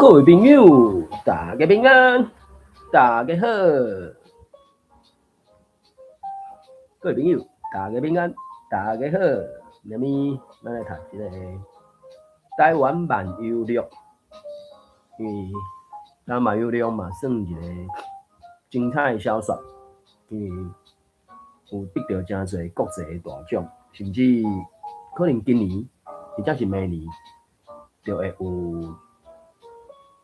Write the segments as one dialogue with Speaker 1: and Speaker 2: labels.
Speaker 1: 各位朋友，大家平安，大家好。各位朋友，大家平安，大家好。那么，咱来读这个台湾漫游录，因为咱漫游录嘛算一个精彩的小说，因为有得到真侪国际的大奖，甚至可能今年或者是明年就会有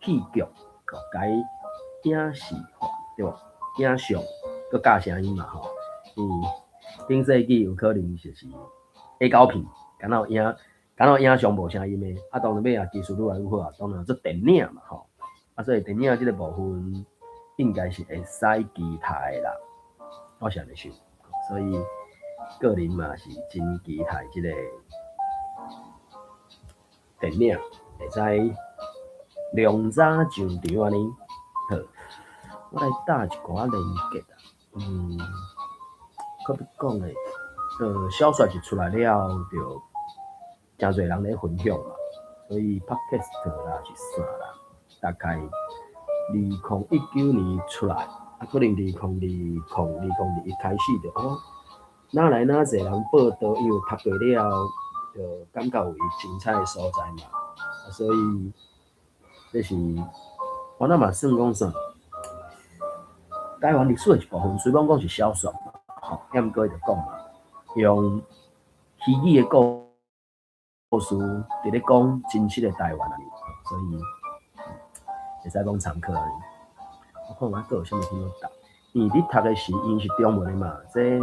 Speaker 1: 戏剧改影视化，对吧？影像佮加声音嘛吼，顶世纪有可能就是下胶片，敢若影像无声音的，当然要技术愈来愈好，当然做电影嘛吼，所以电影这个部分应该是会使期待啦，我是安尼想，所以个人嘛是真期待这个电影会使量早上场安尼。好，我来打一寡连结啊。可要讲诶，小说一出来了，就真侪人咧分享嘛，所以 Podcast 啦是啥啦？大概2019年出来，可能2020开始就哪来哪侪人报道，因为读过了，就感觉有伊精彩诶所在嘛，所以这是我那嘛算讲啥？台湾历史的一部分，虽然讲是小说嘛，吼，也毋过就讲嘛，用虚拟的故事伫咧讲真实的台湾啊，所以会使讲参考啊。我看我还有啥物听答，因为你读的是因是中文的嘛，这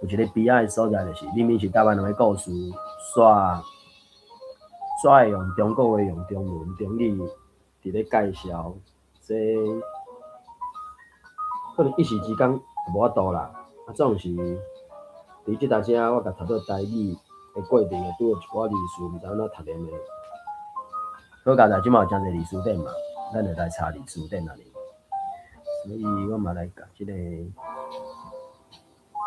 Speaker 1: 有一个悲哀的所在就是，明明是台湾人的故事，煞会用中国话、用中文、中语伫咧介绍，这可能一时之间无法度啦。总是伫即搭遮，我甲读到台语的过程，会拄到一寡字词，毋知安怎读连的。好佳在即嘛有真侪字词典嘛，咱就来查字词典安尼。所以我嘛来甲即个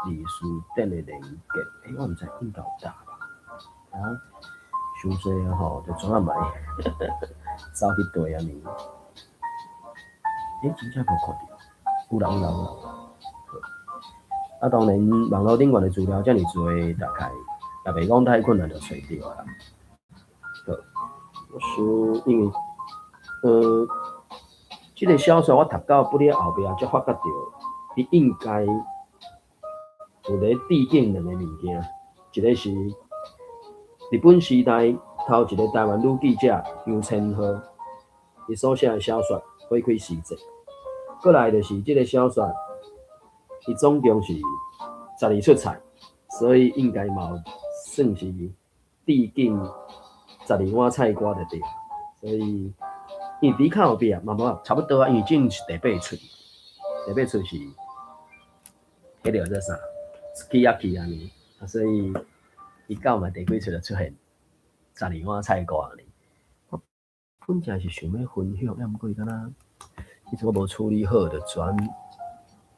Speaker 1: 字词典的连结，我毋知应够大吧？伤济啊吼，就怎啊买走去对安尼。真正无看到，有人。当然网络顶悬的资料遮尔多，大概也袂讲太困难就找到啦。好，我想因为这个小说我读到不了后壁，才发觉到，伊应该有咧致敬两个物件，一个是日本时代头一个台湾女记者杨千和，伊所写的小说《花开时节》，过来就是这个小说，伊总共是12出彩，所以应该嘛算是致敬12碗菜瓜就对，所以因为比较后壁嘛无差不多啊，因为这是第8出，第8出是迄个叫啥 ，Sukiyaki 安尼，所以伊到嘛第几出就出现12碗菜瓜安尼。我本正是想要分享，毋过伊敢若迄阵我无处理好，就全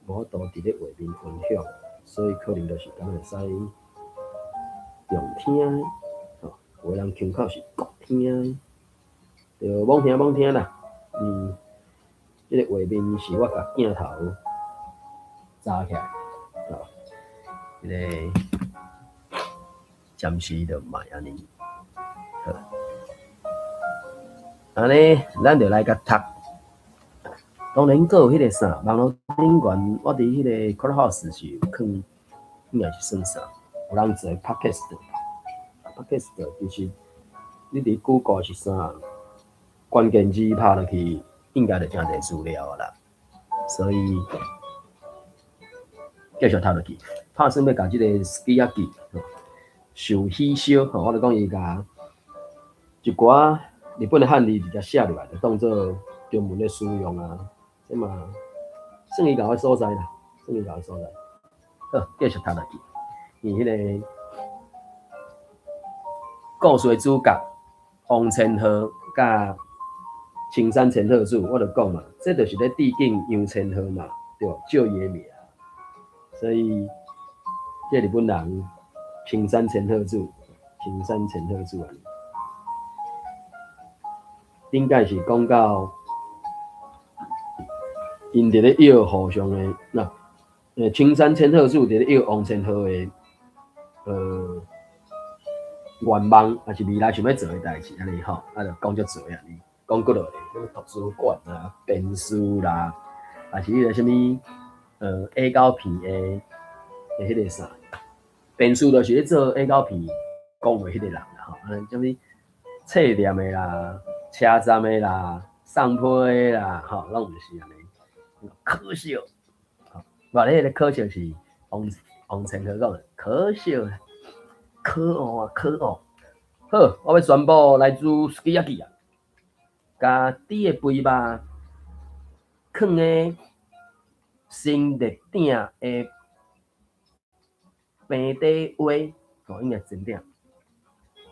Speaker 1: 无法度伫咧画面分享，所以可能就是敢会使用听的，有人腔口是国听的，就罔听啦。这个画面是我甲镜头扎起来，这个暂时就卖安尼。好，安尼咱就来甲读。当然，还有迄个啥，网络顶悬，我伫迄个 Clubhouse 是有放，应该是算啥？有人做 Podcast 其实你伫 Google 是啥，关键字拍落去，应该就真侪资料啦。所以继续读落去，拍算要甲即个 Sukiyaki 寿喜烧，我就讲伊甲一寡日本的汉字直接写落来，就当做中文的使用啊。这嘛算伊搞的所在啦，算伊搞的所在。好，继续读落去。因迄个故事的主角王千和甲青山千鹤子，我就讲嘛，这就是咧致敬杨千和嘛，对吧？照伊的名，所以这日本人青山千鹤子啊。顶届是讲到因伫咧邀互相的青山千鹤树伫咧邀王千鹤的愿望，还是未来想要做的代志安尼吼，啊就讲足多啊，讲过落什么图书馆啊、编书啦，还是迄个什么A 胶片的迄个啥，编书就是咧做 A 胶片讲话迄个人啦吼，什么册店的啦、车站的啦、送批的啦，吼，拢毋是安尼，可笑，话咧迄个可笑是王千鹤讲的，可笑。可恶啊！可恶！好，我要宣布来自 Sukiyaki 啊，甲猪的肥肉放在新热鼎的平底锅，哦，应该真鼎，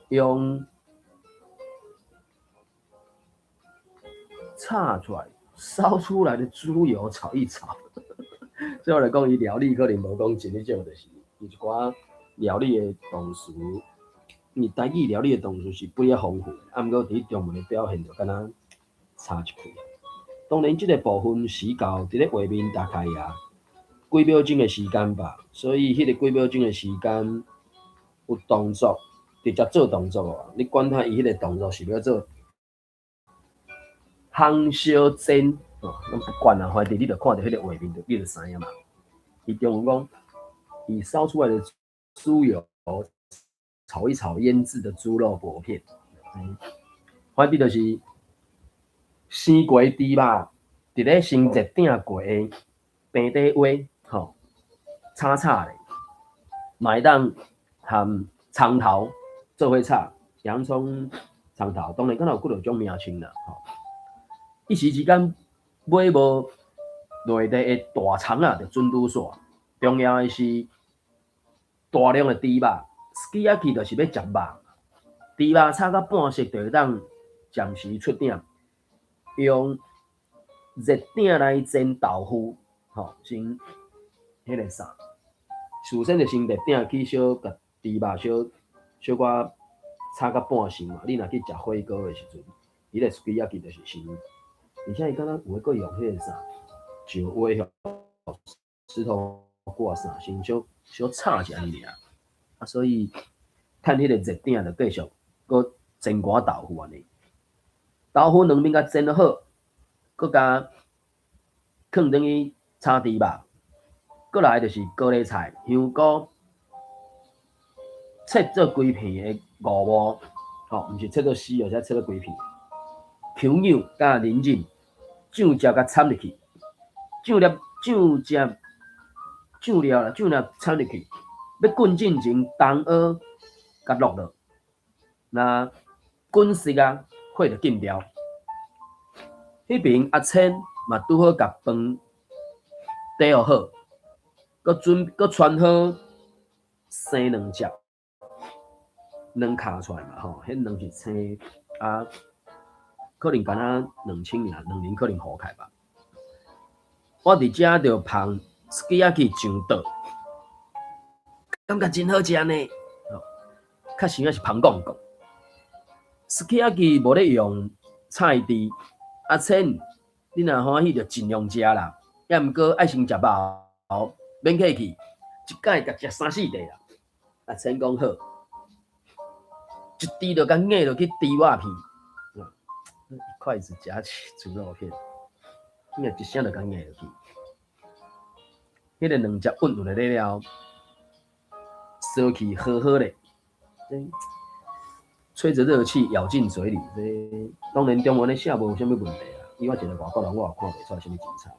Speaker 1: 用炒出来、烧出来的猪油炒一炒。所以我来讲，伊料理可能无讲真迄种，就是伊一寡。料理的动词，因为台语料理的动词是比较丰富的，啊，毋过伫中文的表现就敢若差一倍。当然，即个部分时到伫咧画面大概啊几秒钟的时间吧，所以迄个几秒钟的时间有动作，直接做动作哦。你管他伊迄个动作是要做烘烧煎哦，咱不管啦，反正你就看到迄个画面，你就知影嘛。伊中文讲，伊烧出来的猪油炒一炒腌制的猪肉薄片，反正就是生鸡猪肉，伫咧先热鼎过的平底锅，吼，炒炒咧，嘛会当含葱头做伙炒，洋葱、葱头，当然敢若有几多种名称啦，吼。一时之间买无内地的大葱啊，就准拄煞。重要的是。大量的猪肉 ，Sukiyaki 就是要食肉，猪肉炒到半熟就会当暂时出鼎，用热鼎来煎豆腐，吼，先迄个啥，首先就先热鼎去小甲猪肉小可炒到半熟嘛，你若去食火锅的时阵，伊个 Sukiyaki 就是先，而且伊敢若有个用迄个啥石锅石头挂啥，先小炒一下尔。啊，所以趁迄个热鼎就继续搁煎寒豆腐安尼。豆腐两面甲煎好，搁加放等于炒猪肉，搁来就是高丽菜、香菇，切做规片的五毛，吼，毋是切做丝，而且切做规片。姜油加人参、酱汁甲掺入去，酱料掺入去。要滚进前，冬蚵甲落落，那滚熟啊，火就禁掉。迄边阿千嘛拄好甲饭底好，搁穿好生两只，两卡出来嘛吼，迄两是生啊，可能敢若2000尔，2年可能好开吧。我伫遮就芳 Sukiyaki 上桌。感觉真好食呢，较实是芳讲讲。Sukiyaki 无咧用菜猪，阿千你若欢喜就尽量食啦，也毋过爱先食饱，免客气，一摆甲食3-4块啦。阿千讲好，一滴就甲硬落去猪肉片，一筷子夹起猪肉片，你一声就甲硬落去。迄个两只混入来了。烧气好好咧，吹着热气咬进嘴里。当然中文的写无啥物问题啦，因为我一个外国人，我也看袂出来啥物精彩。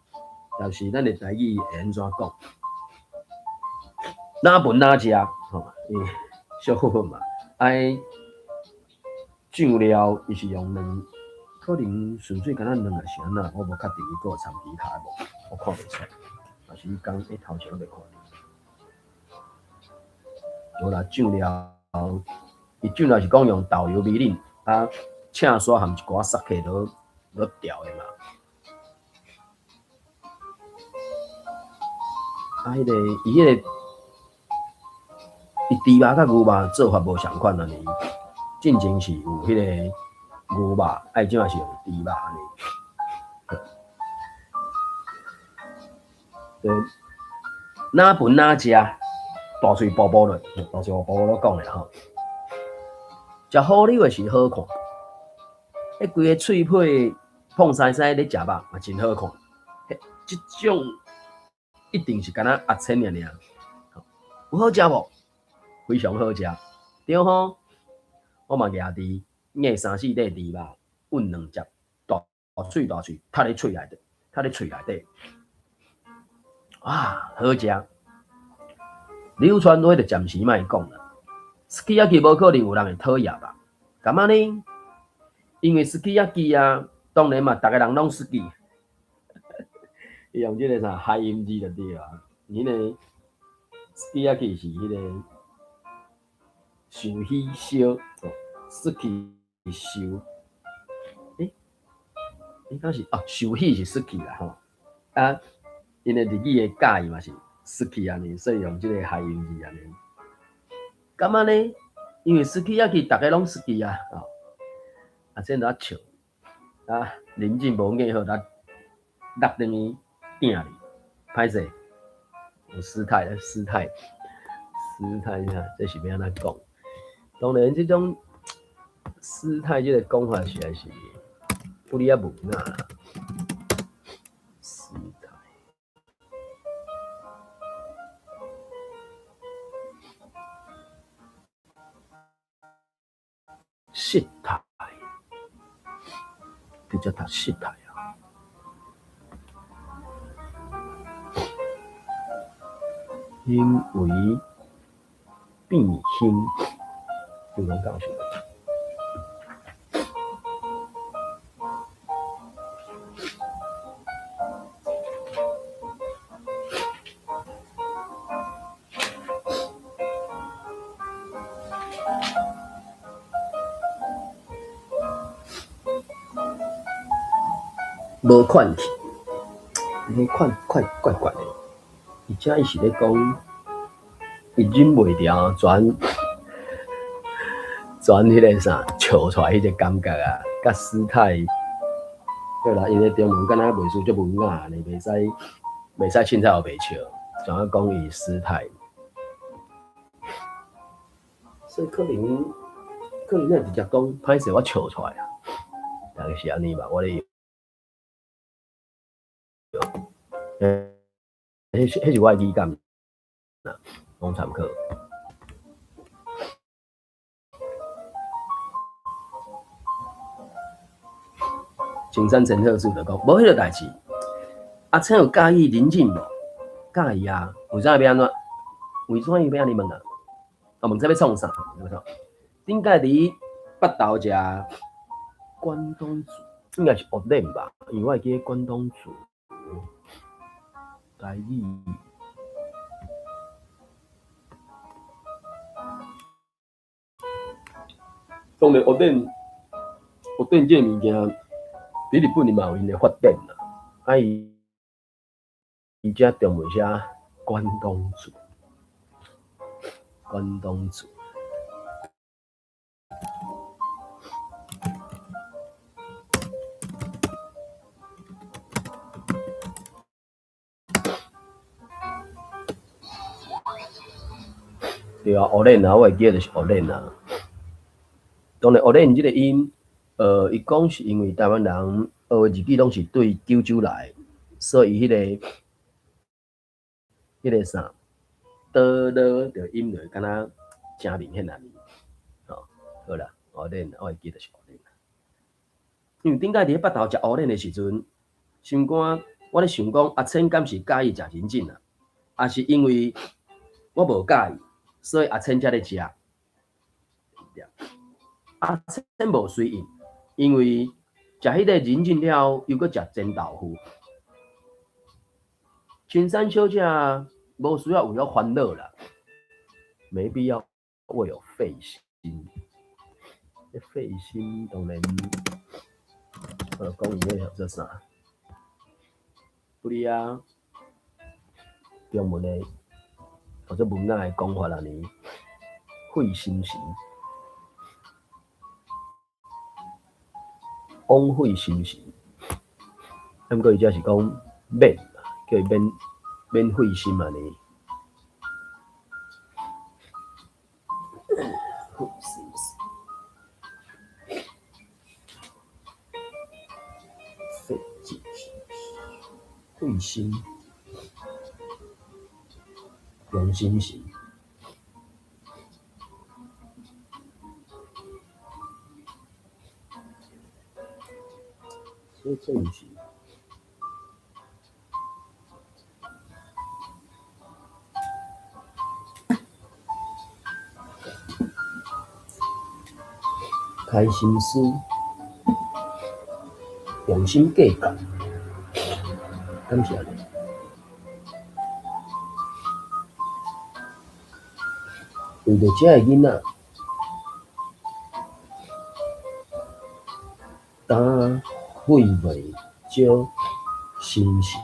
Speaker 1: 但是咱的台语会安怎讲？哪闻哪食，吼，小好嘛。爱酱料伊是用两，可能纯粹敢若两还是安那，我无确定伊个参其他无，我看袂出来。但是伊讲头前我袂看。无啦，酱料，伊酱料是讲用豆油、米粒啊、青沙含一寡沙克落调的嘛。啊，伊猪肉甲牛肉做法无相款安尼，进前是有迄个牛肉，爱即嘛是用猪肉安尼。对，哪分哪食，大喙宝宝了，大喙宝宝讲的吼。食好料的是好看，迄规个脆皮碰西西咧食肉嘛真好看。即种一定是敢若压千尔尔，有好食无？非常好食，对吼。我嘛举伫硬3-4块猪肉，混2只，大喙大喙，塌咧喙内底，塌咧喙内底，啊，好食。流传落就暂时莫讲啦。Sukiyaki 无可能有人会讨厌吧？干嘛呢？因为 Sukiyaki 啊，当然嘛，逐个人拢 Suki。伊用即个啥海音字就对啊。迄个 Sukiyaki 是迄个寿喜烧，Suki 寿，应该是寿喜是 Suki 啦吼。啊，因为日语的介意嘛是 Suki 安尼，所以用即个海音字安尼。干嘛呢？因为 Sukiyaki 逐个拢 Suki 啊，啊，真在笑啊！临近无眼好，咱落等于定哩，歹势，有失态了，失态啊！这是要安怎讲？当然，这种失态这个讲法实在是不离啊无那啦。失态，失态，就叫他失态啊！因为变形，就讲讲什么？无款去，迄款怪的，而且伊是咧讲，伊忍袂牢，转迄个啥，笑出来迄个感觉啊，甲失态。对啦，因为中文敢若袂输足文雅，你袂使凊彩互袂笑，怎啊讲伊失态？所以可能咱直接讲，歹势我笑出来啊，大概是安尼吧，我咧。迄是我的理解啦，供参考。青山陈特助就讲，无迄个代志。阿青有介意邻近无？介意啊？为啥要安怎？为啥伊要安尼问啊？问这要创啥？顶届伫北投食关东煮，应该是奥冷吧？因为我会记关东煮。台语，当然，蚵仔这物件，伫日本嘛有因的发展啦。啊，伊遮中文写关东煮，对啊，蚵仔啊，我会记得就是蚵仔啊。当然，蚵仔即个音，伊讲是因为台湾人学的日语拢是对九州来，所以迄个啥，的音就敢若真明显啊。好啦，蚵仔我会记得是蚵仔。因为顶届伫北投食蚵仔的时阵，心肝我咧想讲，阿青敢是介意食人参啊？也是因为我无介意，所以阿青才咧食。阿青无随应，因为食迄个人参了，又搁食煎豆腐。青山小姐无需要为了烦恼啦，没必要为了费心。费心当然，讲伊咧叫做啥？不哩啊，中文的或者文雅的讲法啦呢，费心神。枉费心神。毋过伊只是讲免，叫伊免费心安尼。费心，用心神。所以这毋是。开心思，用心计较，感谢你。为着这个囡仔，担费袂少心事，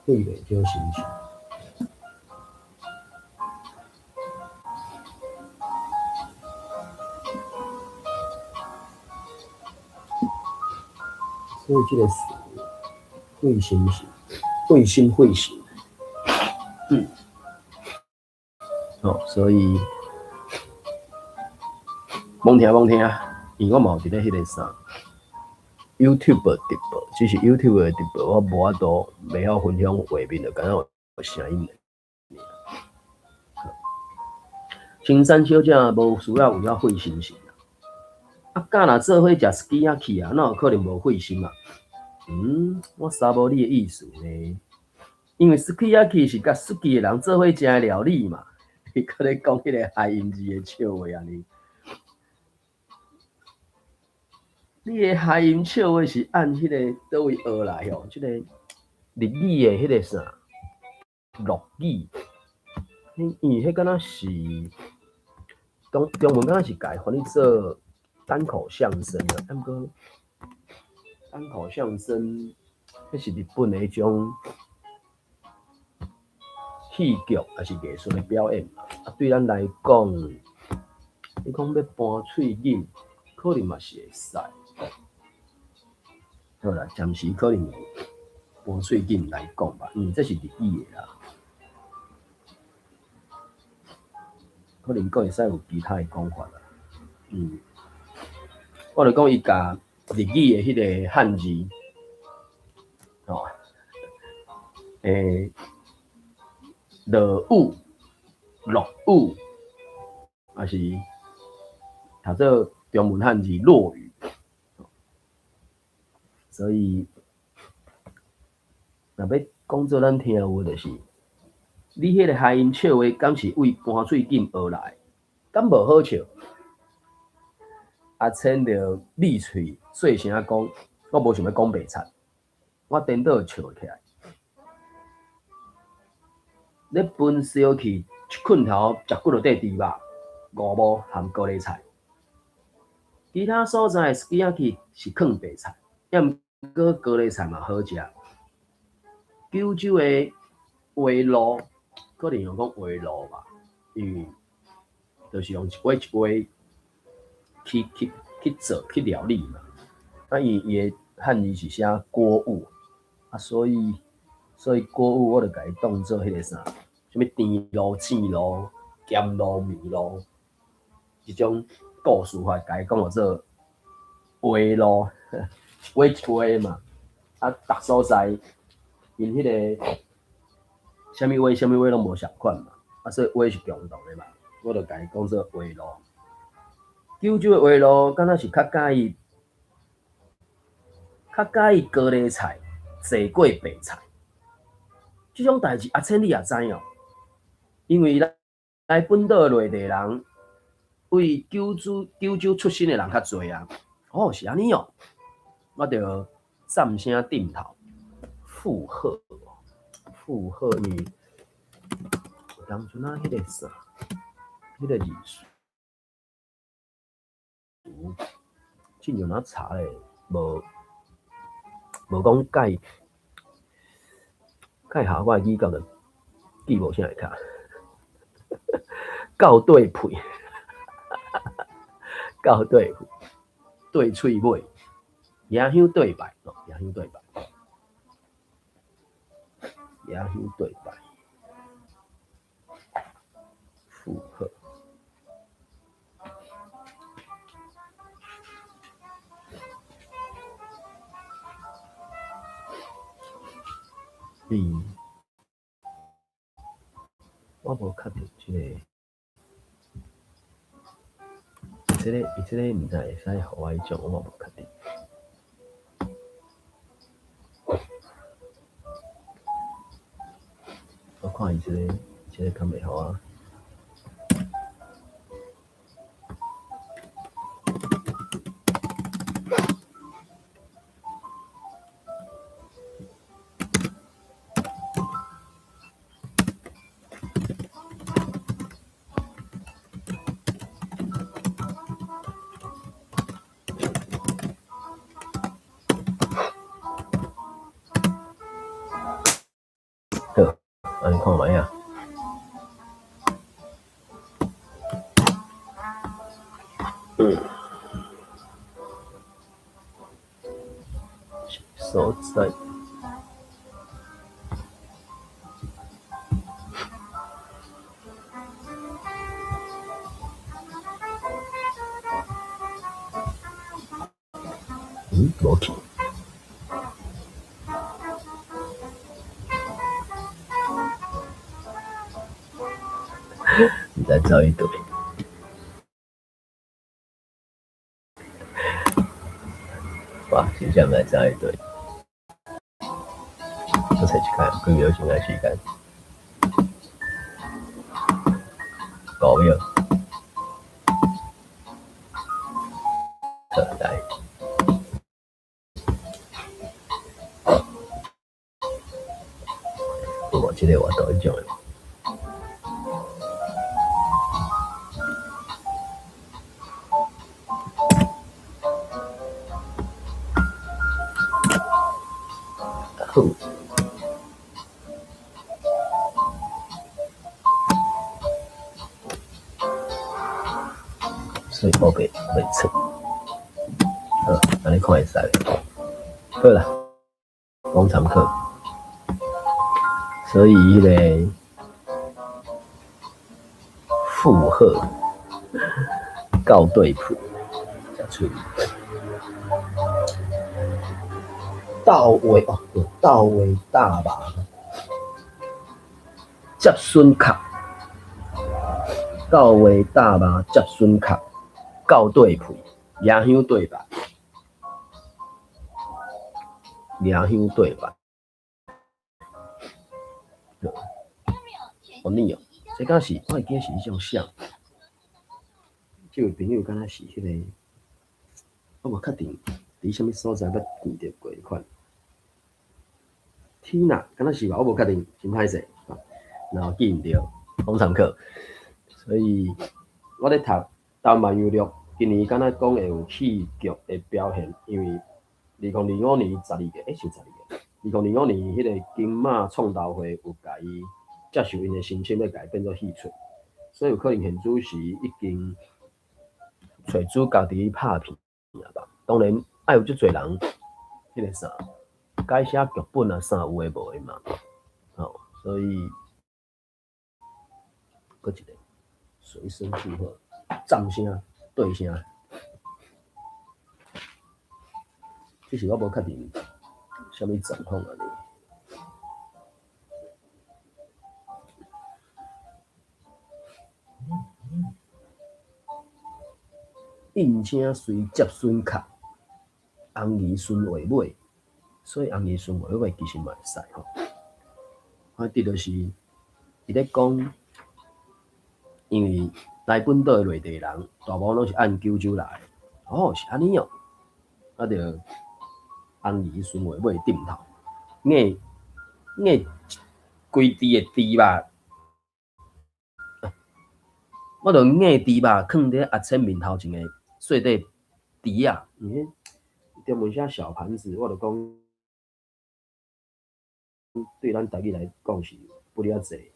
Speaker 1: 费袂少心事。所以这个词，费心神，费心费神。所以罔聽，因為我嘛有佇咧迄個啥 YouTube 直播，只是 YouTube 的直播我無法度袂曉分享畫面，就敢若有聲音的。青山小姐無需要有費心神啊！敢若做伙食 sukiyaki 啊，哪有可能無費心啊？我三無你的意思呢？因為 sukiyaki 是甲 suki 的人做伙食的料理嘛。你搁咧讲迄个諧音字的笑话啊？你的諧音笑话是按迄个倒位学来哦？即个日语的迄个啥落语，因为迄敢若是中文敢若是改翻译做单口相声啊。毋过单口相声，迄是日本的迄种戏剧还是艺术的表演嘛？对咱来讲，你讲要搬喙紧，可能嘛是会使。好啦，暂时可能搬喙紧来讲吧，这是日语的啦。可能佫会使有其他的讲法啦。我就讲伊甲日语的迄个汉字，落雨、落雨，还是读做中文汉字落雨。所以，若要讲做咱听有就是，你迄个諧音笑话，敢是为搬喙紧学来，敢无好笑？阿千着闭喙细声讲，我无想要讲白贼，我颠倒笑起来。咧分烧去一捆头食骨头底猪肉、五毛含高丽菜，其他所在的 sukiyaki 是放白菜，也毋过高丽菜嘛好食。九州的花露，可能用讲花露吧，因为就是用一尾一尾去做去料理嘛。伊的汉字是写锅物啊，所以锅物我就甲伊当做迄个啥，什么甜露、糋露、咸露、面露，一种故事法，甲伊讲做花露，花一花嘛。啊，逐所在因迄个什么花拢无相款嘛，啊，所以花是共同的嘛，我就甲伊讲做花露。九州的花露，敢若是较介意高丽菜济过白菜。这种代志阿千你也知哦，因为来本岛内地人为九州出身的人较侪啊。是安尼哦，我就赞声点头附和，因为当初那迄个啥，迄个字数，真有哪查咧，无讲介下我的语感就记无啥会卡，校对配，校对配。对喙尾，野香对白哦，野香对白，野香对白，附和。我无确定这个，这个毋知会使互我迄种，我无确定。我看伊这个敢袂互我。好，安尼看卖啊。所在。无去。你再找一对。哇，真正来找一对。我才去看，几秒钟来时间。5秒。好，来。我这个我倒一种的。好。所以我袂出。好，安尼看会使。好啦，讲参考。所以迄个附和告对谱，食喙。到位哦，到位大麻，接孙壳，到位大麻接孙壳，告对谱，野香对白，野香对白。好腻哦，这敢是我会记是迄种像，这位朋友敢若是迄个，我无确定伫什么所在捌见到过迄款。天哪，敢若是吧？我无确定，真歹势。然后记毋着，讲参考。所以我咧读台湾娱乐，今年敢若讲会有戏剧的表现，因为2025年12月，是12月，2025年迄个金马创投会有甲伊接受因的申请，要甲伊变做戏出，所以有可能现主是已经找主角伫咧拍片啊吧。当然爱有足侪人，迄个啥改写剧本啊啥有诶无诶嘛，所以搁一个随声附和，掌声对声，这是我无确定什么状况安尼。应声随接孙壳，红儿孙话尾，所以红儿孙话尾其实嘛会使吼。我伫就是伊咧讲，因为来本岛的内地人大部分拢是按九州来，哦是安尼哦，啊着红儿孙话尾顶头，硬规支的猪肉。我著硬猪肉放伫鸭青面头前的细块猪啊，中文写小盘子，我著讲对咱台语来讲是不了济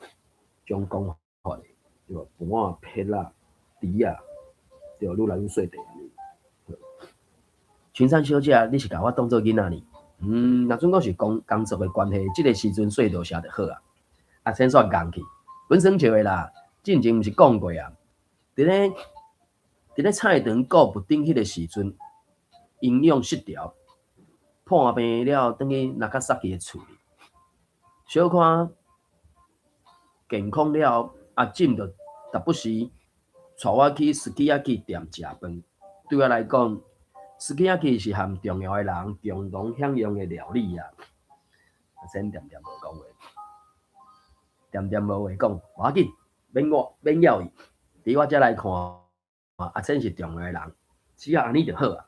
Speaker 1: 种讲法的，对吧？盘啊、撇啊、猪啊，对，愈来愈细块安尼。青山小姐，你是甲我当做囡仔呢？若准讲是工作的关系，即个时阵细度写就好啊。阿千煞硬去，本身笑的啦。之前毋是讲过啊？伫咧菜场顾不顶迄个时阵，营养失调，破病了，等于若甲杀去个厝里。小可健康了，阿进就逐不时带我去斯基亚去店食饭。对我来讲，斯基亚去是含重要的人共同享用的料理啊。阿先点点无讲话，点点无话讲，无要紧，免要伊，伫我遮来看，阿先是重要的人，只要安尼就好啊。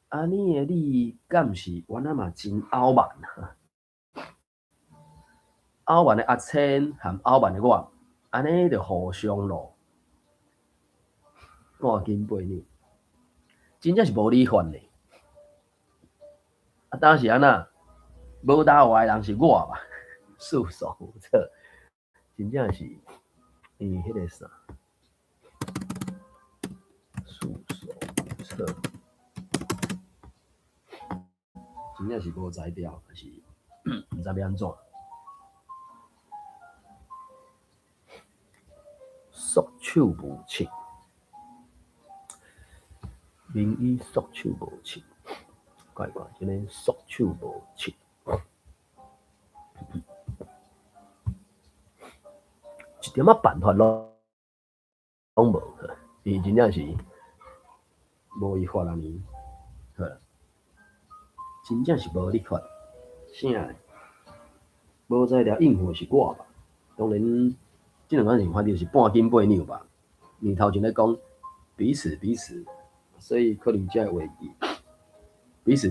Speaker 1: 安尼的你敢毋是原来嘛真傲慢啊？傲慢的阿千和傲慢的我，安尼就互相咯。赶紧陪你，真正是无理烦嘞。啊，当时安那无打我的人是我吧？束手无策，真正是迄个啥，束手无策，真正是无才调，还是毋知要安怎。束手无策，名医束手无策，怪怪，真个束手无策。一点仔办法拢无，伊真正是无伊法人尼，好啦，真正是无力法。啥？无才调应付的是我吧？当然，这两款情况就是半斤八两吧。你头前咧讲彼此，所以可能才会话语彼此，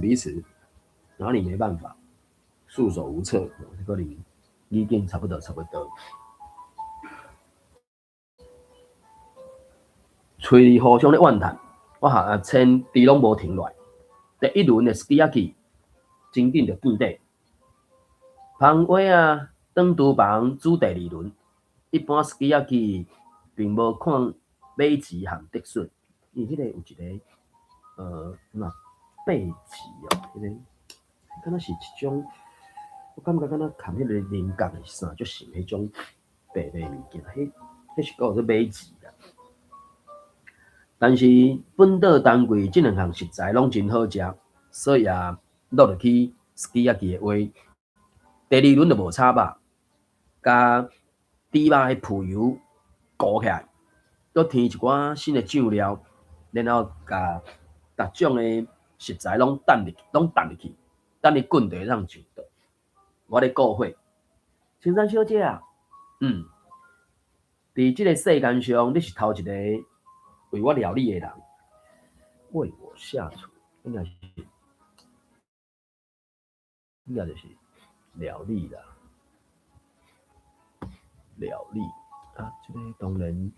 Speaker 1: 哪里没办法，束手无策，可能意见差不多。嘴里互相咧怨叹，我和阿千猪拢无停落来。第一轮的 ski 真紧就见底。芳华啊，当厨房煮第二轮。一般 ski 并无看美吉和德顺，因为迄个有一个背吉哦，迄个敢若是一种，我感觉敢若含迄个灵感的啥，就像迄种白物件，迄是叫做美吉啊。但是本岛单柜即两项食材拢真好食，所以啊，落入去 ski 的话，第二轮就无炒肉，加猪肉的浮油糊起来，搁添一寡新的酱料，然后甲逐种的食材拢等入去，等伊滚就会当上桌。我咧顾火，青山小姐啊，伫即个世间上，你是头一个为我料理的人，为我下厨，应该就是料理啦，料理啊，这个当然，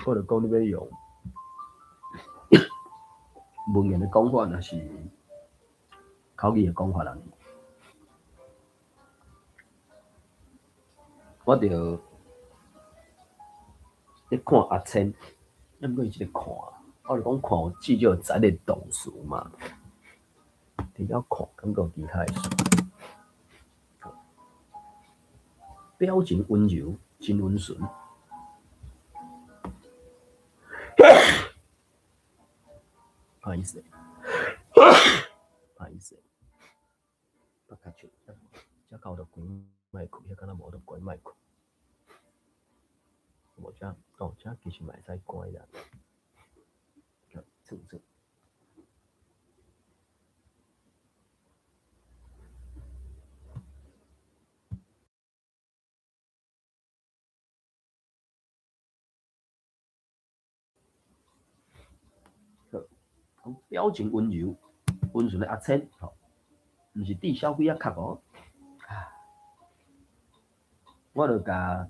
Speaker 1: 我就讲你要用文言的讲法，还是口语的讲法啦。我就咧看阿千，毋过伊即个看，我就讲看至少知个动词嘛。除了看，感觉其他的事。表情温柔，真温顺。歹势，北较笑，遮口都关麦克，遐敢若无得关麦克。无遮其实嘛会使关啦。蹭。表情温柔、温顺的阿千，毋是地小鬼仔壳哦。我就甲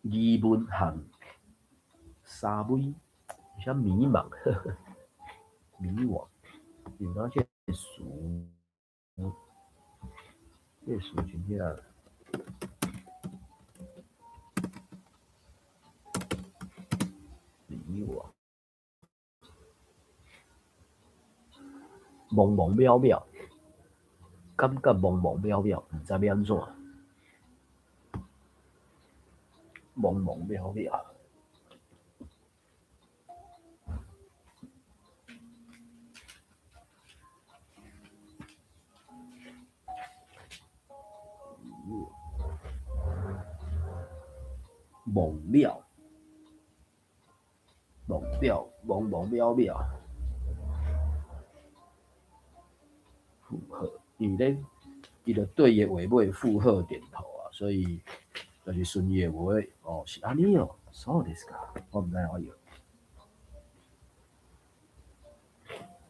Speaker 1: 疑问和沙尾，有些迷茫，迷惘，有那些词，这词真遐迷惘。茫茫渺渺，感觉茫茫渺渺，毋知要安怎。茫茫渺渺，茫渺，茫渺，茫茫渺渺，附和，因为咧，伊就对伊话尾附和点头啊，所以就是顺伊话哦，是安尼哦，そうですか，我毋知我以为。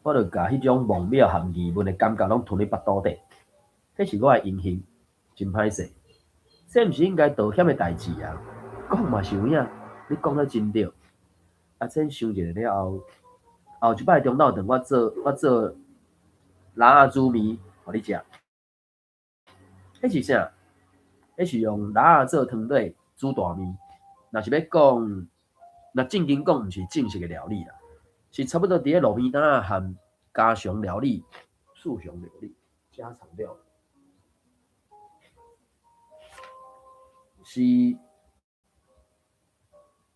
Speaker 1: 我就甲迄种茫渺含疑问的感觉拢吞咧腹肚底，迄是我的阴性，真歹势。这毋是应该道歉的代志啊，讲嘛是有影，你讲得真对。啊，真想一下了后，后一摆中昼顿我做拉仔煮面，互你食。迄是啥？迄是用拉仔做汤底煮大面。若是要讲，若正经讲，毋是正式的料理啦，是差不多伫咧路边摊含家常料理、素常料理、家常料理，是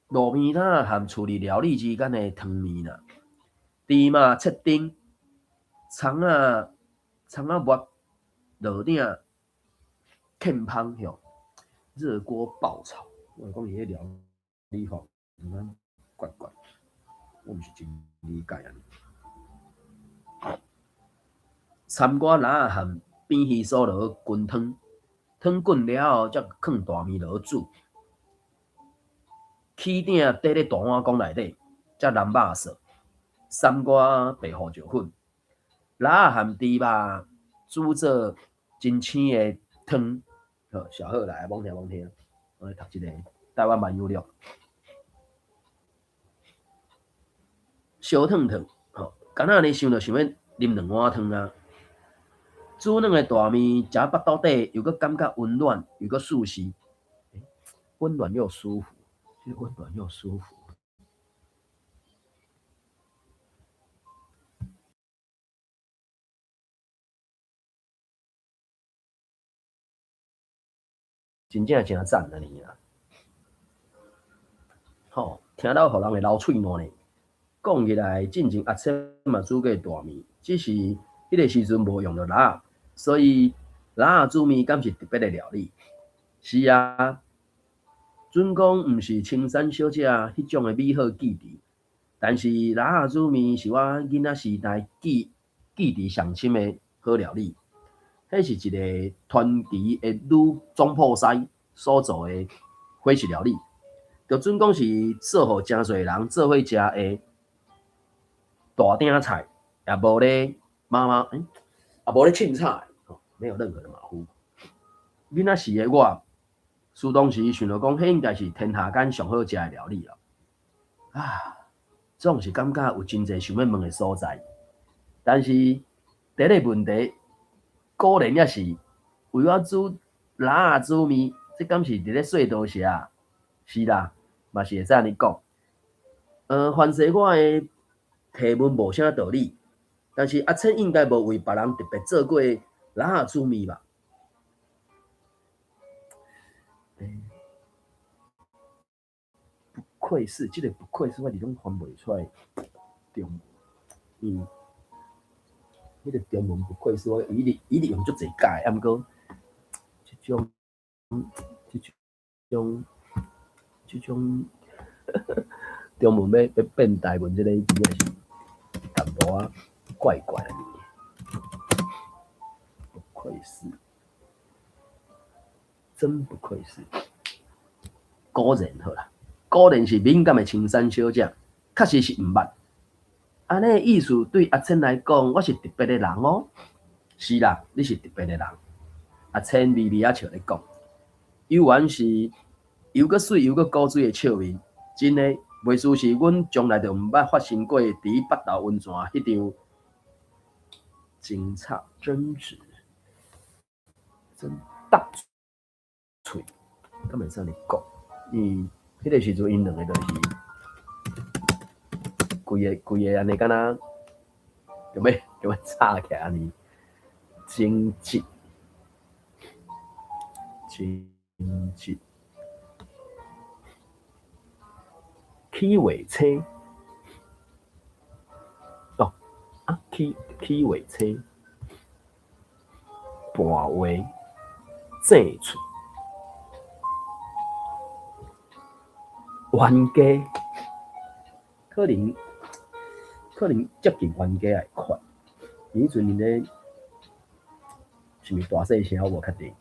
Speaker 1: 路边摊含处理料理之间的汤面啦。猪嘛切丁，葱啊末，落顶芡芳吼，热锅爆炒。我讲伊迄料理吼，怪怪，我毋是真理解安尼。参我拉含边鱼酥落滚汤，汤滚了后，才放大面落煮。起鼎缀咧大碗公内底，才淋肉色，三瓜白胡椒粉，拉含猪肉煮做真青的汤。好，小贺来，罔听，我来读一个台湾慢优录。烧烫烫，吼，敢若安尼想着想要啉2碗汤啊。煮软的大面，食腹肚底又搁感觉温暖，又搁舒适，温暖又舒服，温暖又舒服。真正真赞啊你啊！吼，听到互人会流喙烂呢。讲起来，进前阿切嘛煮过大面，只是迄个时阵无用到拉，所以拉煮面敢是特别的料理。是啊，准讲毋是青山小姐迄种的美好记忆，但是拉煮面是我囡仔时代记忆上深的好料理。迄是一个传奇的女总铺师所做的伙食料理，就准讲是做互真侪人做伙食的大鼎菜，也无咧也无咧凊彩，没有任何的马虎。囡仔时的我，苏当时想着讲，迄应该是天下间上好食的料理了。啊，总是感觉有真侪想要问的所在，但是第一个问题。果然也是为我煮拉仔煮面，这敢是伫咧说道写？是啦，嘛是会使安尼讲。凡是我的提问无啥道理，但是阿千应该无为别人特别做过拉仔煮面吧？不愧是，这个不愧是我哋拢翻袂出来中文。迄个中文不愧是我一直用足侪届，啊毋过即种中文要变台文，即个真正是淡薄仔怪怪的。不愧是，真不愧是。果然好啦，果然是敏感的青山小姐，确实是毋捌。安尼意思对阿千来讲，我是特别的人哦。是啦，你是特别的人。阿千微微啊笑咧讲，有缘是又搁水又搁古水的笑面，真诶，袂输是阮从来就毋捌发生过伫北投温泉迄场精彩争执，真大嘴，敢会使你讲？迄个时阵因两个就是。规个安尼敢若就要吵起来安尼，争执，起尾车，哦，起尾车，盘话，正喙，冤家，可能接近冤家会快。迄阵因咧是毋是大细声，我无确定。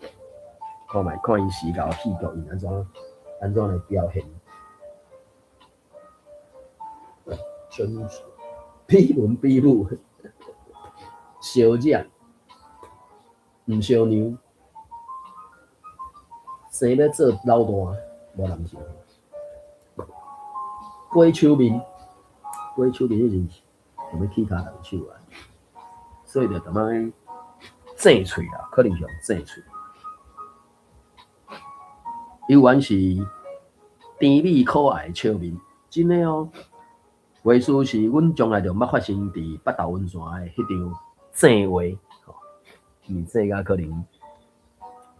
Speaker 1: 看伊时候戏剧因安怎来表现。真是比伦比武，小将毋小娘，生要做老大，无人信。龟手面迄阵想要起骹人手啊，所以就淡仔正喙啦，可能是用正喙。有原是甜美可爱的笑面，真诶哦。话术是阮从来就捌发生伫北投温泉诶迄场正话，面正甲可能。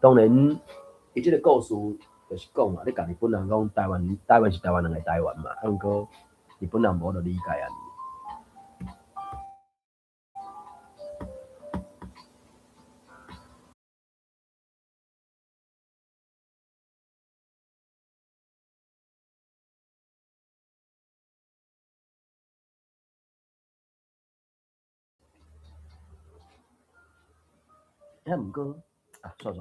Speaker 1: 当然，伊即个故事就是讲嘛，你甲日本人讲台湾是台湾人诶台湾嘛，毋过日本人无就理解安尼。毋过算，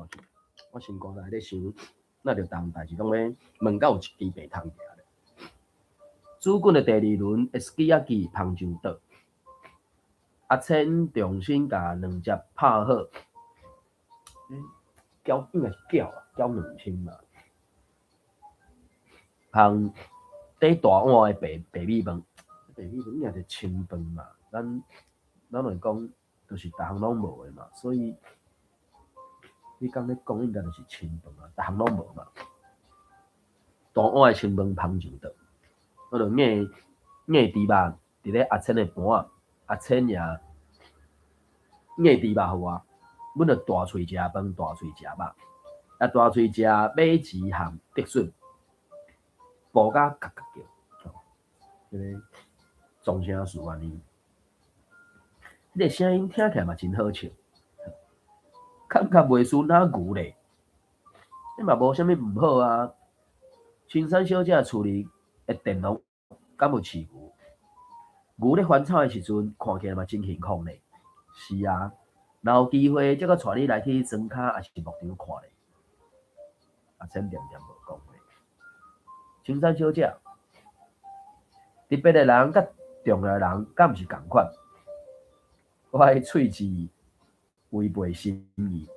Speaker 1: 我心肝内咧想，那着当代志拢要问到有一支白汤行咧。主棍的第二轮 ，SKIYAKI 芳上岛，阿千重新甲两只拍好，应该是搅2000嘛，芳底大碗的白米饭，应该是清饭嘛，咱来讲，就是逐项拢无的嘛，所以。你刚咧讲应该就是清饭啊，逐项拢无嘛。大碗的清饭芳上岛，我就硬猪肉伫咧阿千的盘啊，阿千也硬猪肉互我，阮就大喙食饭，大喙食肉，大喙食马吉含竹笋，步甲嘎嘎叫，迄个钟声树安尼，迄个声音听起来嘛真好笑。感觉袂输哪牛咧，你嘛无啥物毋好啊。青山小姐厝里的电脑敢有饲牛？牛咧翻草的时阵，看起来嘛真幸福咧。是啊，若有机会，则搁带你来去庄脚，也是牧场看咧。阿千点无讲咧。青山小姐，特别的人甲重要的人，敢毋是共款？我的喙齿违背心意，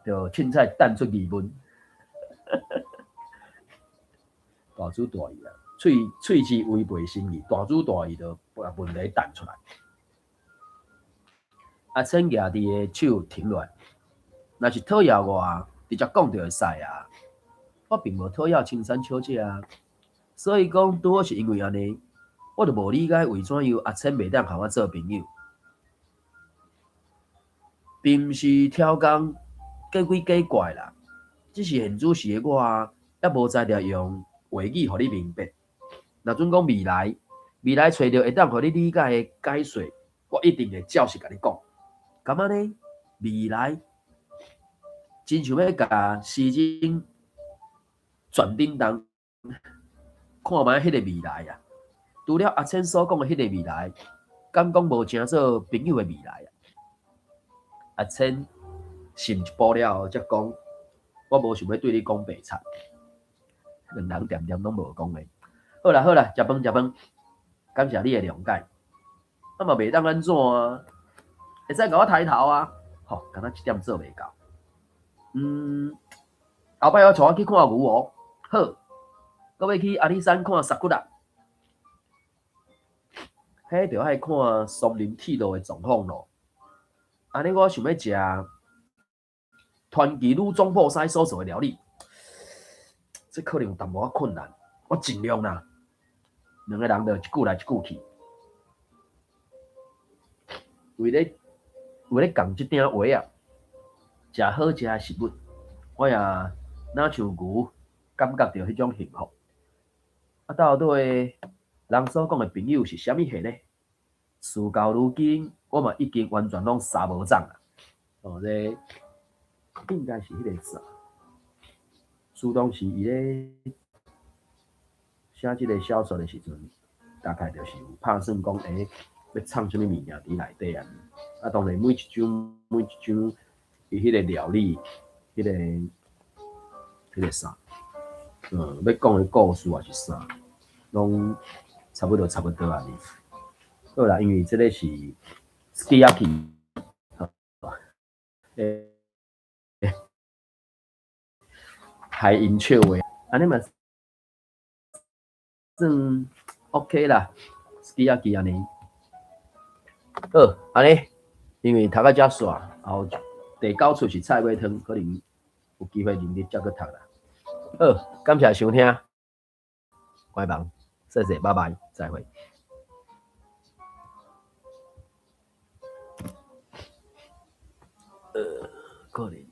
Speaker 1: 就凊彩弹出疑问。大主大意啊，喙齿违背心意，大主大意就把问题弹出来。阿千举伫个手停落，若是讨厌我，直接讲就会使啊。我并无讨厌青山小姐啊，所以讲拄好是因为安尼，我就无理解为怎样阿千袂当和我做朋友。并毋是挑工假鬼假怪啦，只是现主时的我还无在着用话语互你明白。若准讲未来找到会当互你理解的解说，我一定会照实甲你讲。咁啊呢？未来真想要甲时针转叮当，看卖迄个未来啊！除了阿千所讲的迄个未来，敢讲无正做朋友的未来啊！阿千信一步了后，才讲，我无想要对你讲白贼，两人点点拢无讲诶。好啦，食饭，感谢你的谅解。那嘛袂当安怎啊？会使甲我抬头啊？吼，敢若一点做袂到。后摆我带我去看牛哦。好，搁要去阿里山看沙骨啦。迄着爱看松林铁路的状况咯。安尼我想要食团吉鲁总铺师所做的料理，这可能有淡薄仔困难，我尽量啦。两个人就一句来一句去。为咧讲即点话啊，食好食的食物，我也若像牛感觉到迄种幸福。啊，到底人所讲的朋友是啥物货呢？事到如今，我嘛已经完全拢杀无涨啊！哦，这应该是迄个啥？苏当时伊咧写即个小说的时阵，大概就是有拍算讲，要创啥物物件伫内底啊？啊，当然每一种伊迄个料理，迄个啥，要讲的故事还是啥，拢差不多安尼。好啦，因为即个是 Sukiyaki， 海银雀味，安尼嘛算 OK 啦 ，Sukiyaki 安尼。好，安尼，因为读到遮煞，后第9出是菜尾汤，可能有机会认真再去读啦。好，感谢收听，关房，谢谢，拜拜，再会。可能。